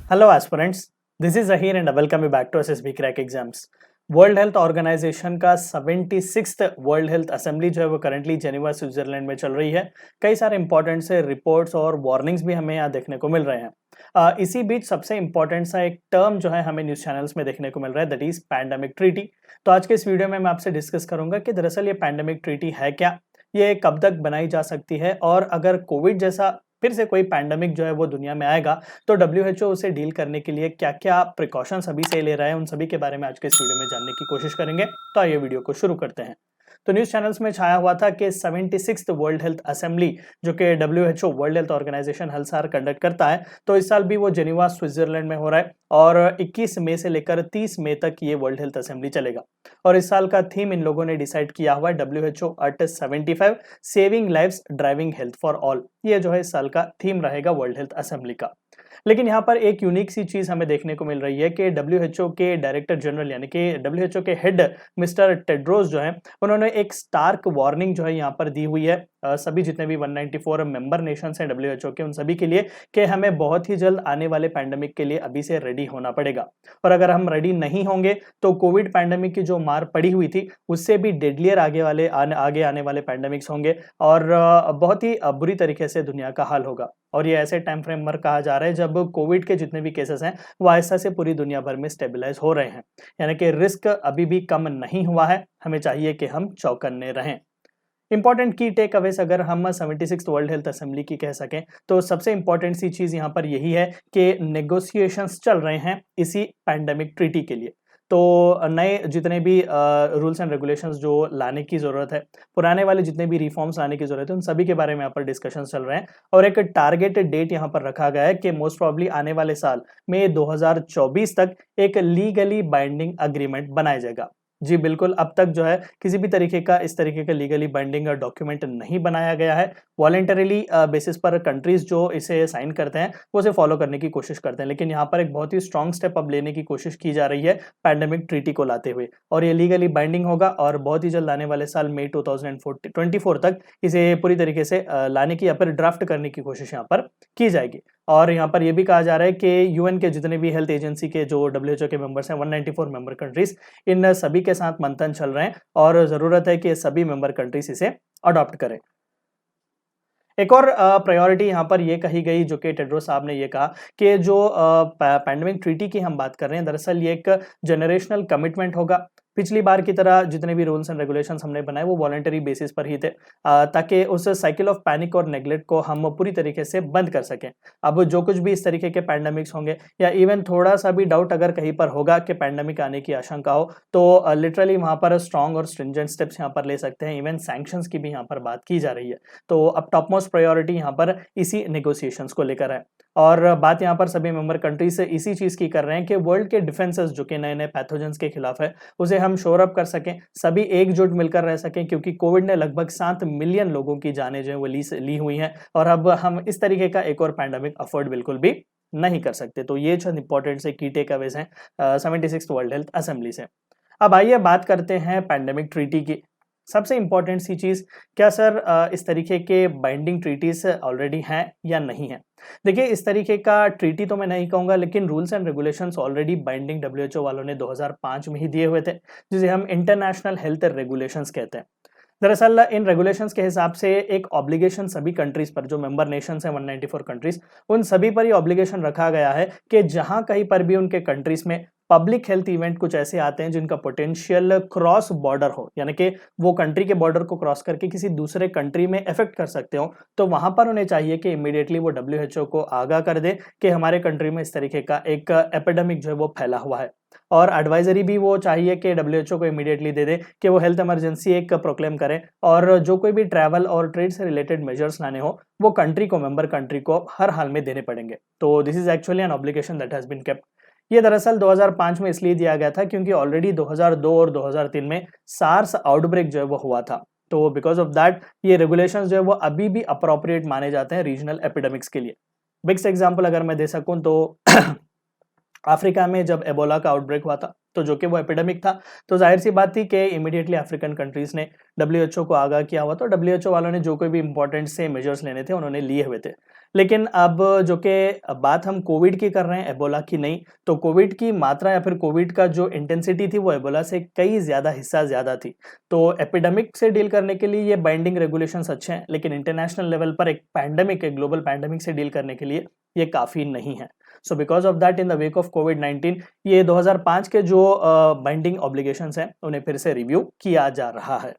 Hello aspirants, this is Zahir and welcome you back to SSB Crack Exams. World health organization का 76th world health assembly जो है वो currently Geneva Switzerland में चल रही है। कई सारे इंपॉर्टेंट से रिपोर्ट्स और वार्निंग्स भी हमें यहाँ देखने को मिल रहे हैं। इसी बीच सबसे इंपॉर्टेंट सा एक टर्म जो है हमें न्यूज़ चैनल्स में देखने को मिल रहा है, दैट इज पैंडेमिक ट्रीटी। तो आज के इस वीडियो में मैं आपसे डिस्कस करूंगा कि दरअसल ये पैंडेमिक ट्रीटी है क्या, ये कब तक बनाई जा सकती है, और अगर कोविड जैसा फिर से कोई पैंडेमिक जो है वो दुनिया में आएगा तो डब्ल्यूएचओ उसे डील करने के लिए क्या क्या प्रिकॉशंस अभी से ले रहा है, उन सभी के बारे में आज के इस वीडियो में जानने की कोशिश करेंगे। तो आइए वीडियो को शुरू करते हैं। तो न्यूज चैनल्स में छाया हुआ था कि 76th वर्ल्ड हेल्थ असेंबली जो कि डब्ल्यूएचओ वर्ल्ड हेल्थ ऑर्गेनाइजेशन हर साल कंडक्ट करता है, तो इस साल भी वो जेनेवा स्विट्जरलैंड में हो रहा है और 21 मई से लेकर 30 मई तक ये वर्ल्ड हेल्थ असेंबली चलेगा। और इस साल का थीम इन लोगों ने डिसाइड किया हुआ है WHO at 75 saving lives driving health for all. ये जो है इस साल का थीम रहेगा वर्ल्ड हेल्थ असेंबली का। लेकिन यहाँ पर एक यूनिक सी चीज हमें देखने को मिल रही है कि डब्ल्यूएचओ के डायरेक्टर जनरल यानी कि डब्ल्यूएचओ के हेड मिस्टर टेड्रोस जो है उन्होंने एक स्टार्क वार्निंग जो है यहाँ पर दी हुई है सभी जितने भी 194 मेंबर नेशंस हैं डब्ल्यूएचओ के, उन सभी के लिए कि हमें बहुत ही जल्द आने वाले पैंडेमिक के लिए अभी से रेडी होना पड़ेगा। और अगर हम रेडी नहीं होंगे तो कोविड पैंडेमिक की जो मार पड़ी हुई थी उससे भी डेडलियर आगे आने वाले पैंडेमिक्स होंगे और बहुत ही बुरी तरीके से दुनिया का हाल होगा। और ये ऐसे टाइम फ्रेम पर कहा जा रहा है जब कोविड के जितने भी केसेस हैं वो आहिस्ता से पूरी दुनिया भर में स्टेबलाइज हो रहे हैं, यानी कि रिस्क अभी भी कम नहीं हुआ है। हमें चाहिए कि हम चौकन्ने रहें। इंपॉर्टेंट की टेक अवेज अगर हम 76th वर्ल्ड हेल्थ असेंबली की कह सकें तो सबसे इंपॉर्टेंट सी चीज यहाँ पर यही है कि नेगोशिएशंस चल रहे हैं इसी पैंडेमिक ट्रीटी के लिए। तो नए जितने भी रूल्स एंड रेगुलेशंस जो लाने की जरूरत है, पुराने वाले जितने भी रिफॉर्म्स लाने की जरूरत है, उन सभी के बारे में यहाँ पर डिस्कशन चल रहे हैं। और एक टारगेटेड डेट यहाँ पर रखा गया है कि मोस्ट प्रॉब्ली आने वाले साल में 2024 तक एक लीगली बाइंडिंग अग्रीमेंट बनाया जाएगा। जी बिल्कुल, अब तक जो है किसी भी तरीके का इस तरीके का लीगली बाइंडिंग डॉक्यूमेंट नहीं बनाया गया है। वॉलेंटरीली बेसिस पर कंट्रीज जो इसे साइन करते हैं वो इसे फॉलो करने की कोशिश करते हैं, लेकिन यहाँ पर एक बहुत ही स्ट्रॉन्ग स्टेप अब लेने की कोशिश की जा रही है पैंडेमिक ट्रीटी को लाते हुए, और ये लीगली बाइंडिंग होगा और बहुत ही जल्द आने वाले साल मई 2024 तक इसे पूरी तरीके से लाने की या फिर ड्राफ्ट करने की कोशिश यहाँ पर की जाएगी। और यहाँ पर यह भी कहा जा रहा है कि यूएन के जितने भी हेल्थ एजेंसी के जो डब्ल्यूएचओ के मेंबर्स हैं 194 मेंबर कंट्रीज, इन सभी के साथ मंथन चल रहे हैं और जरूरत है कि सभी मेंबर कंट्रीज इसे अडॉप्ट करें। एक और प्रायोरिटी यहाँ पर ये कही गई जो कि टेड्रोस साहब ने ये कहा कि जो पैंडेमिक ट्रीटी की हम बात कर रहे हैं दरअसल ये एक जनरेशनल कमिटमेंट होगा। पिछली बार की तरह जितने भी रूल्स एंड रेगुलेशंस हमने बनाए वो वॉलंटरी बेसिस पर ही थे ताकि उस साइकिल ऑफ पैनिक और नेग्लेक्ट को हम पूरी तरीके से बंद कर सकें। अब जो कुछ भी इस तरीके के पैंडेमिक्स होंगे या इवन थोड़ा सा भी डाउट अगर कहीं पर होगा कि पैंडेमिक आने की आशंका हो तो लिटरली वहां पर स्ट्रॉन्ग और स्ट्रिंजेंट स्टेप्स यहाँ पर ले सकते हैं। इवन सैंक्शंस की भी यहाँ पर बात की जा रही है। तो अब टॉप मोस्ट प्रायोरिटी यहाँ पर इसी नेगोशिएशंस को लेकर है और बात यहाँ पर सभी मेंबर कंट्री से इसी चीज की कर रहे हैं कि वर्ल्ड के डिफेंसेस जो कि नए नए पैथोजेंस के खिलाफ है उसे हम शोर अप कर सकें, सभी एकजुट मिलकर रह सकें, क्योंकि कोविड ने लगभग 7 मिलियन लोगों की जानें जो है वो ली हुई हैं और अब हम इस तरीके का एक और पैंडेमिक अफोर्ड बिल्कुल भी नहीं कर सकते। तो ये चंद इंपॉर्टेंट से की टेक अवेज हैं 76th वर्ल्ड हेल्थ असेंबली से। अब आइए बात करते हैं पैंडेमिक ट्रीटी की। सबसे इंपॉर्टेंट सी चीज, क्या सर इस तरीके के बाइंडिंग ट्रीटीज ऑलरेडी हैं या नहीं है? देखिए, इस तरीके का ट्रीटी तो मैं नहीं कहूंगा, लेकिन rules and regulations already binding WHO वालों ने 2005 में ही दिए हुए थे, जिसे हम इंटरनेशनल हेल्थ रेगुलेशंस कहते हैं। दरअसल इन रेगुलेशंस के हिसाब से एक ऑब्लिगेशन सभी कंट्रीज पर, जो मेंबर नेशंस हैं 194 कंट्रीज, उन सभी पर ये ऑब्लिगेशन रखा गया है कि जहां कहीं पर भी उनके कंट्रीज में पब्लिक हेल्थ इवेंट कुछ ऐसे आते हैं जिनका पोटेंशियल क्रॉस बॉर्डर हो, यानी कि वो कंट्री के बॉर्डर को क्रॉस करके किसी दूसरे कंट्री में इफेक्ट कर सकते हो, तो वहां पर उन्हें चाहिए कि इमीडिएटली वो डब्ल्यूएचओ को आगाह कर दे कि हमारे कंट्री में इस तरीके का एक एपिडेमिक जो है वो फैला हुआ है। और एडवाइजरी भी वो चाहिए कि डब्ल्यूएचओ को इमीडिएटली दे दे कि वो हेल्थ इमरजेंसी एक प्रोक्लेम करें और जो कोई भी ट्रैवल और ट्रेड से रिलेटेड मेजर्स लाने हो वो कंट्री को, मेंबर कंट्री को हर हाल में देने पड़ेंगे। तो this is actually an obligation that has been kept. ये दरअसल 2005 में इसलिए दिया गया था क्योंकि ऑलरेडी 2002 और 2003 में सार्स आउटब्रेक जो है वो हुआ था। तो बिकॉज ऑफ दैट ये रेगुलेशंस जो है वो अभी भी अप्रोप्रिएट माने जाते हैं रीजनल एपिडेमिक्स के लिए। बिग एग्जांपल अगर मैं दे सकूं तो अफ्रीका में जब एबोला का आउटब्रेक हुआ था तो जो कि वो एपिडेमिक था, तो जाहिर सी बात थी कि इमीडिएटली अफ्रीकन कंट्रीज ने डब्ल्यूएचओ को आगाह किया हुआ, तो डब्ल्यूएचओ वालों ने जो कोई भी इंपॉर्टेंट से मेजर्स लेने थे उन्होंने लिए हुए थे। लेकिन अब जो कि बात हम कोविड की कर रहे हैं, एबोला की नहीं, तो कोविड की मात्रा या फिर कोविड का जो इंटेंसिटी थी वो एबोला से कई ज़्यादा हिस्सा ज़्यादा थी। तो एपिडेमिक से डील करने के लिए ये बाइंडिंग रेगुलेशंस अच्छे हैं, लेकिन इंटरनेशनल लेवल पर एक पैंडेमिक, एक ग्लोबल पैंडेमिक से डील करने के लिए ये काफ़ी नहीं है। So because of that in the wake of कोविड-19 ये 2005 के जो बाइंडिंग ऑब्लिगेशंस हैं उन्हें फिर से रिव्यू किया जा रहा है।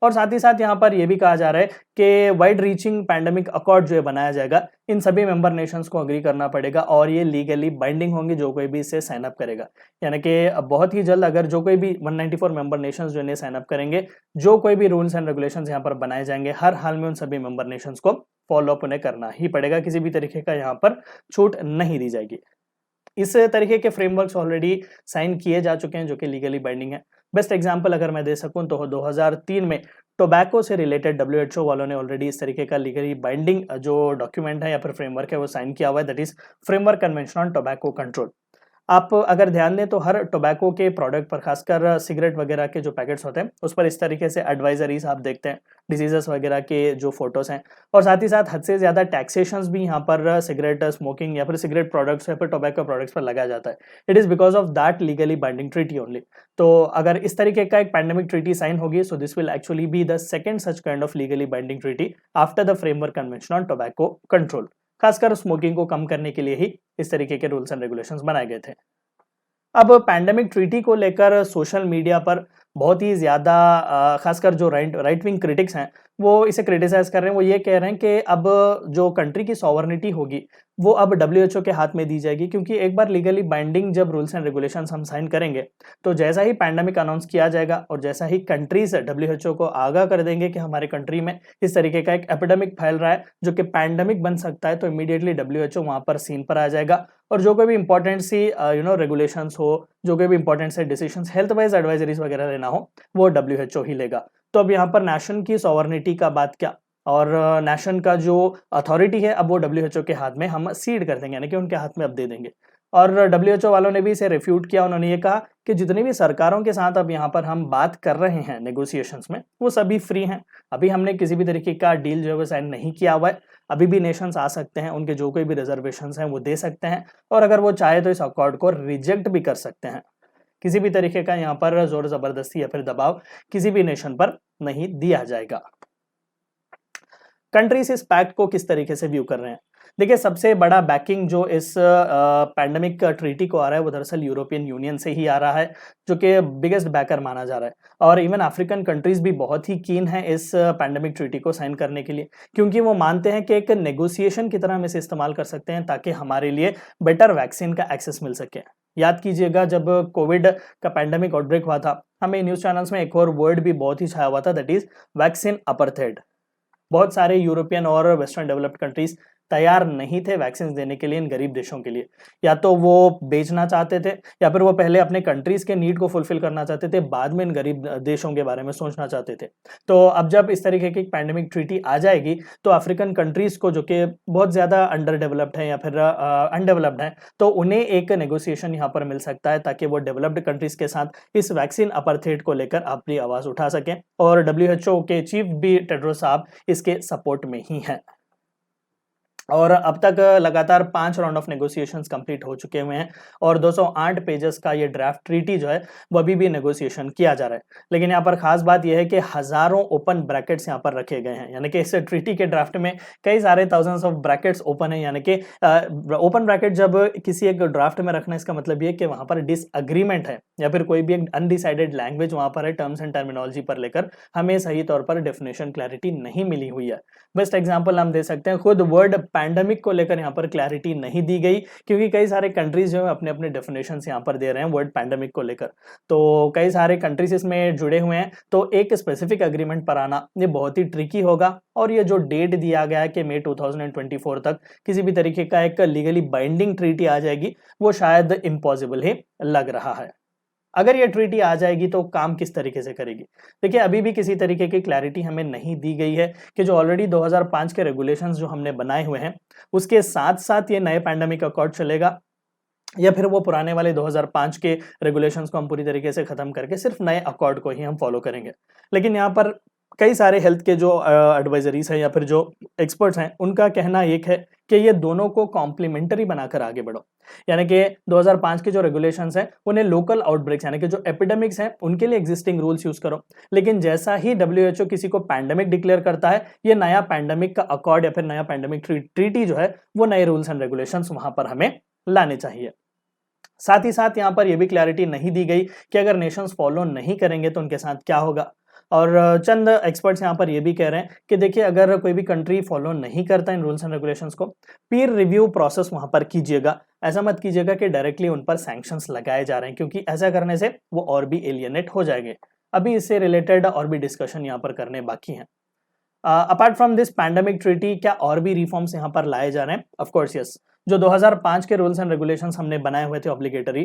और साथ ही साथ यहाँ पर यह भी कहा जा रहा है कि वाइड रीचिंग पैंडेमिक अकॉर्ड जो है बनाया जाएगा, इन सभी मेंबर नेशंस को अग्री करना पड़ेगा और ये लीगली बाइंडिंग होंगे जो कोई भी इसे साइन अप करेगा। यानी कि बहुत ही जल्द अगर जो कोई भी 194 मेंबर नेशंस जो इन्हें साइन अप करेंगे, जो कोई भी रूल्स एंड रेगुलेशंस यहाँ पर बनाए जाएंगे, हर हाल में उन सभी मेंबर नेशंस को फॉलो अप उन्हें करना ही पड़ेगा, किसी भी तरीके का यहाँ पर छूट नहीं दी जाएगी। इस तरीके के फ्रेमवर्क्स ऑलरेडी साइन किए जा चुके हैं जो कि लीगली बाइंडिंग है। बेस्ट एग्जांपल अगर मैं दे सकूं तो 2003 में टोबैको से रिलेटेड डब्ल्यूएचओ वालों ने ऑलरेडी इस तरीके का लीगली बाइंडिंग जो डॉक्यूमेंट है या फिर फ्रेमवर्क है वो साइन किया हुआ है, that is framework convention on tobacco control. आप अगर ध्यान दें तो हर टोबैको के प्रोडक्ट पर, खासकर सिगरेट वगैरह के जो पैकेट्स होते हैं उस पर इस तरीके से एडवाइजरीज आप देखते हैं, डिजीजेस वगैरह के जो फोटोज हैं, और साथ ही साथ हद से ज़्यादा टैक्सेशंस भी यहाँ पर सिगरेट स्मोकिंग या फिर सिगरेट प्रोडक्ट्स या फिर टोबैको प्रोडक्ट्स पर लगाया जाता है। It is because of that legally binding treaty only. तो अगर इस तरीके का एक पैंडेमिक ट्रीटी साइन होगी, so this will actually be the second such kind of legally binding treaty after the framework convention on tobacco control. खासकर smoking को कम करने के लिए ही इस तरीके के रूल्स एंड रेगुलेशंस बनाए गए थे। अब पैंडेमिक ट्रीटी को लेकर सोशल मीडिया पर बहुत ही ज़्यादा खासकर जो राइट विंग क्रिटिक्स हैं वो इसे क्रिटिसाइज कर रहे हैं। वो ये कह रहे हैं कि अब जो कंट्री की सॉवरनिटी होगी वो अब डब्ल्यूएचओ के हाथ में दी जाएगी, क्योंकि एक बार लीगली बाइंडिंग जब रूल्स एंड रेगुलेशंस हम साइन करेंगे तो जैसा ही पैंडेमिक अनाउंस किया जाएगा और जैसा ही कंट्रीज डब्ल्यूएचओ को आगाह कर देंगे कि हमारे कंट्री में इस तरीके का एक एपिडेमिक फैल रहा है जो कि पैंडेमिक बन सकता है, तो इमीडिएटली डब्ल्यूएचओ वहां पर सीन पर आ जाएगा और जो कोई भी इंपॉर्टेंट सी रेगुलेशंस हो, जो कोई भी इंपॉर्टेंट से डिसीजंस, हेल्थ वाइज एडवाइजरीज वगैरह लेना हो, वो डब्ल्यूएचओ ही लेगा। तो अब यहाँ पर नेशन की सॉवरनिटी का बात क्या, और नेशन का जो अथॉरिटी है अब वो डब्ल्यूएचओ के हाथ में हम सीड कर देंगे, यानी कि उनके हाथ में अब दे देंगे। और डब्ल्यूएचओ वालों ने भी इसे रिफ्यूट किया। उन्होंने ये कहा कि जितनी भी सरकारों के साथ अब यहाँ पर हम बात कर रहे हैं नेगोशिएशंस में, वो सभी फ्री हैं। अभी हमने किसी भी तरीके का डील जो है वो साइन नहीं किया हुआ है। अभी भी नेशंस आ सकते हैं, उनके जो कोई भी रिजर्वेशंस हैं वो दे सकते हैं, और अगर वो चाहे तो इस अकॉर्ड को रिजेक्ट भी कर सकते हैं। किसी भी तरीके का यहाँ पर जोर जबरदस्ती या फिर दबाव किसी भी नेशन पर नहीं दिया जाएगा। कंट्रीज इस पैक्ट को किस तरीके से व्यू कर रहे हैं? देखिए, सबसे बड़ा बैकिंग जो इस पैंडेमिक ट्रीटी को आ रहा है वो दरअसल यूरोपियन यूनियन से ही आ रहा है, जो कि बिगेस्ट बैकर माना जा रहा है। और इवन अफ्रीकन कंट्रीज भी बहुत ही कीन है इस पैंडेमिक ट्रीटी को साइन करने के लिए, क्योंकि वो मानते हैं कि एक नेगोशिएशन की तरह हम इसे इस्तेमाल कर सकते हैं ताकि हमारे लिए बेटर वैक्सीन का एक्सेस मिल सके। याद कीजिएगा, जब कोविड का पैंडेमिक आउटब्रेक हुआ था, हमें न्यूज चैनल्स में एक और वर्ड भी बहुत ही छाया हुआ था, दैट इज वैक्सीन अपर्थेड। बहुत सारे यूरोपियन और वेस्टर्न डेवलप्ड कंट्रीज तैयार नहीं थे वैक्सीन देने के लिए इन गरीब देशों के लिए। या तो वो बेचना चाहते थे या फिर वो पहले अपने कंट्रीज के नीड को फुलफिल करना चाहते थे, बाद में इन गरीब देशों के बारे में सोचना चाहते थे। तो अब जब इस तरीके की पैंडेमिक ट्रीटी आ जाएगी तो अफ्रीकन कंट्रीज को, जो कि बहुत ज्यादा अंडर डेवलप्ड है या फिर अनडेवलप्ड है, तो उन्हें एक नेगोशिएशन यहाँ पर मिल सकता है ताकि वो डेवलप्ड कंट्रीज के साथ इस वैक्सीन अपर्थेड को लेकर अपनी आवाज उठा सकें। और डब्ल्यूएचओ के चीफ भी टेड्रोस साहब इसके सपोर्ट में ही हैं। और अब तक लगातार 5 राउंड ऑफ नेगोशिएशंस कंप्लीट हो चुके हुए हैं और 208 पेजेस का ये ड्राफ्ट ट्रीटी जो है वो अभी भी नेगोशिएशन किया जा रहा है। लेकिन यहाँ पर खास बात यह है कि हजारों ओपन ब्रैकेट्स यहाँ पर रखे गए हैं, यानी कि इस ट्रीटी के ड्राफ्ट में कई सारे थाउजेंड्स ऑफ ब्रैकेट्स ओपन है। यानी कि ओपन ब्रैकेट जब किसी एक ड्राफ्ट में रखना, इसका मतलब ये कि वहां पर डिसएग्रीमेंट है या फिर कोई भी एक अनडिसाइडेड लैंग्वेज वहां पर है, टर्म्स एंड टर्मिनोलॉजी पर लेकर हमें सही तौर पर डेफिनेशन क्लैरिटी नहीं मिली हुई है। बेस्ट एग्जाम्पल हम दे सकते हैं, खुद वर्ड पैंडेमिक को लेकर यहाँ पर क्लैरिटी नहीं दी गई, क्योंकि कई सारे कंट्रीज जो है अपने अपने डेफिनेशंस यहाँ पर दे रहे हैं वर्ड पैंडेमिक को लेकर। तो कई सारे कंट्रीज इसमें जुड़े हुए हैं, तो एक स्पेसिफिक एग्रीमेंट पर आना ये बहुत ही ट्रिकी होगा। और ये जो डेट दिया गया है कि मई 2024 तक किसी भी तरीके का एक लीगली बाइंडिंग ट्रीटी आ जाएगी, वो शायद इम्पॉसिबल ही लग रहा है। अगर ये ट्रीटी आ जाएगी तो काम किस तरीके से करेगी? देखिए, अभी भी किसी तरीके की क्लैरिटी हमें नहीं दी गई है कि जो ऑलरेडी 2005 के रेगुलेशंस जो हमने बनाए हुए हैं उसके साथ साथ ये नए पैंडेमिक अकॉर्ड चलेगा या फिर वो पुराने वाले 2005 के रेगुलेशंस को हम पूरी तरीके से खत्म करके सिर्फ नए अकॉर्ड को ही हम फॉलो करेंगे। लेकिन यहाँ पर कई सारे हेल्थ के जो एडवाइजरीज हैं या फिर जो एक्सपर्ट्स हैं, उनका कहना एक है कि ये दोनों को कॉम्प्लीमेंटरी बनाकर आगे बढ़ो। यानी कि 2005 के जो रेगुलेशंस हैं उन्हें लोकल आउटब्रेक्स यानी कि जो एपिडेमिक्स हैं उनके लिए एग्जिस्टिंग रूल्स यूज करो, लेकिन जैसा ही WHO किसी को पैंडेमिक डिक्लेयर करता है, ये नया पैंडेमिक का अकॉर्ड या फिर नया पैंडेमिक ट्रीटी जो है वो नए रूल्स एंड रेगुलेशंस वहां पर हमें लाने चाहिए। साथ ही साथ यहाँ पर यह भी क्लैरिटी नहीं दी गई कि अगर नेशंस फॉलो नहीं करेंगे तो उनके साथ क्या होगा। और चंद एक्सपर्ट्स यहाँ पर यह भी कह रहे हैं कि देखिए, अगर कोई भी कंट्री फॉलो नहीं करता इन रूल्स एंड रेगुलेशंस को, पीर रिव्यू प्रोसेस वहां पर कीजिएगा। ऐसा मत कीजिएगा कि डायरेक्टली उन पर सैंक्शंस लगाए जा रहे हैं, क्योंकि ऐसा करने से वो और भी एलियनेट हो जाएंगे। अभी इससे रिलेटेड और भी डिस्कशन यहाँ पर करने बाकी हैं। Apart from this pandemic treaty, क्या और भी रिफॉर्म्स यहाँ पर लाए जा रहे हैं? Of course yes. जो 2005 के रूल्स एंड रेगुलेशंस हमने बनाए हुए थे ऑब्लिगेटरी,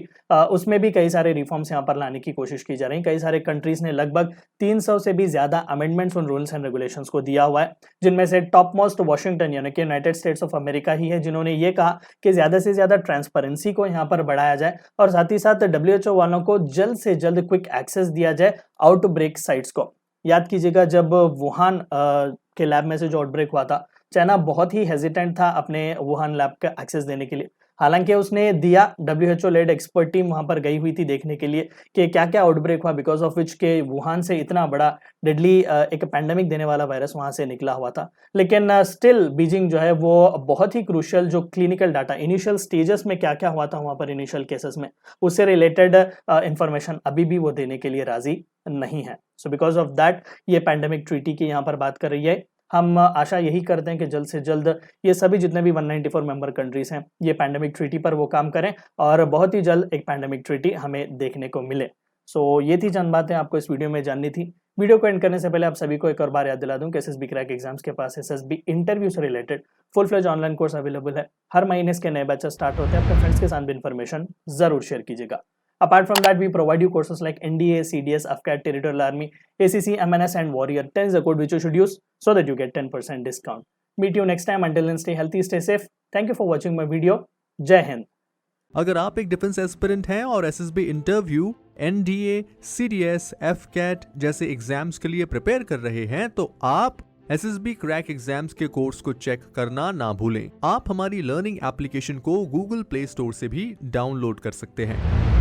उसमें भी कई सारे रिफॉर्म्स यहाँ पर लाने की कोशिश की जा रही है। कई सारे कंट्रीज ने लगभग 300 से भी ज्यादा अमेंडमेंट्स उन रूल्स एंड रेगुलेशंस को दिया हुआ है, जिनमें से टॉप मोस्ट वाशिंगटन यानी कि यूनाइटेड स्टेट्स ऑफ अमेरिका ही है, जिन्होंने ये कहा कि ज्यादा से ज्यादा ट्रांसपेरेंसी को यहाँ पर बढ़ाया जाए और साथ ही साथ WHO वालों को जल्द से जल्द क्विक एक्सेस दिया जाए आउटब्रेक साइट्स को। याद कीजिएगा, जब वुहान के लैब में से जो आउटब्रेक हुआ था, चाइना बहुत ही हेजिटेंट था अपने वुहान लैब का एक्सेस देने के लिए। हालांकि उसने दिया, WHO लेड एक्सपर्ट टीम वहां पर गई हुई थी देखने के लिए कि क्या क्या आउटब्रेक हुआ, बिकॉज ऑफ विच के वुहान से इतना बड़ा डेडली एक पैंडेमिक देने वाला वायरस वहां से निकला हुआ था। लेकिन स्टिल बीजिंग जो है वो बहुत ही क्रूशियल जो क्लिनिकल डाटा इनिशियल स्टेजेस में क्या क्या हुआ था वहां पर इनिशियल केसेस में, उससे रिलेटेड इंफॉर्मेशन अभी भी वो देने के लिए राजी नहीं है। सो बिकॉज ऑफ दैट ये पैंडेमिक ट्रीटी की यहाँ पर बात कर रही है। हम आशा यही करते हैं कि जल्द से जल्द ये सभी जितने भी 194 मेंबर कंट्रीज हैं ये पैंडेमिक ट्रीटी पर वो काम करें और बहुत ही जल्द एक पैंडेमिक ट्रीटी हमें देखने को मिले। सो ये थी चंद बातें आपको इस वीडियो में जाननी थी। वीडियो को एंड करने से पहले आप सभी को एक और बार याद दिला दूं कि SSB क्रैक एग्जाम्स के पास SSB इंटरव्यू से related full fledge online course available है। हर महीने इसके नए बैचेस स्टार्ट होते हैं। अपने फ्रेंड्स के साथ भी इन्फॉर्मेशन जरूर शेयर कीजिएगा। Apart from that, we provide you courses like NDA, CDS, AFCAT, Territorial Army, ACC, MNS, and Warrior. 10 is the code which you should use so that you get 10% discount. Meet you next time. Until then, stay healthy, stay safe. Thank you for watching my video. जय हिंद। अगर आप एक defence aspirant हैं और SSB interview, NDA, CDS, AFCAT जैसे exams के लिए prepare कर रहे हैं तो आप SSB क्रैक एग्जाम्स के कोर्स को चेक करना ना भूलें। आप हमारी लर्निंग एप्लीकेशन को Google प्ले स्टोर से भी डाउनलोड कर सकते हैं।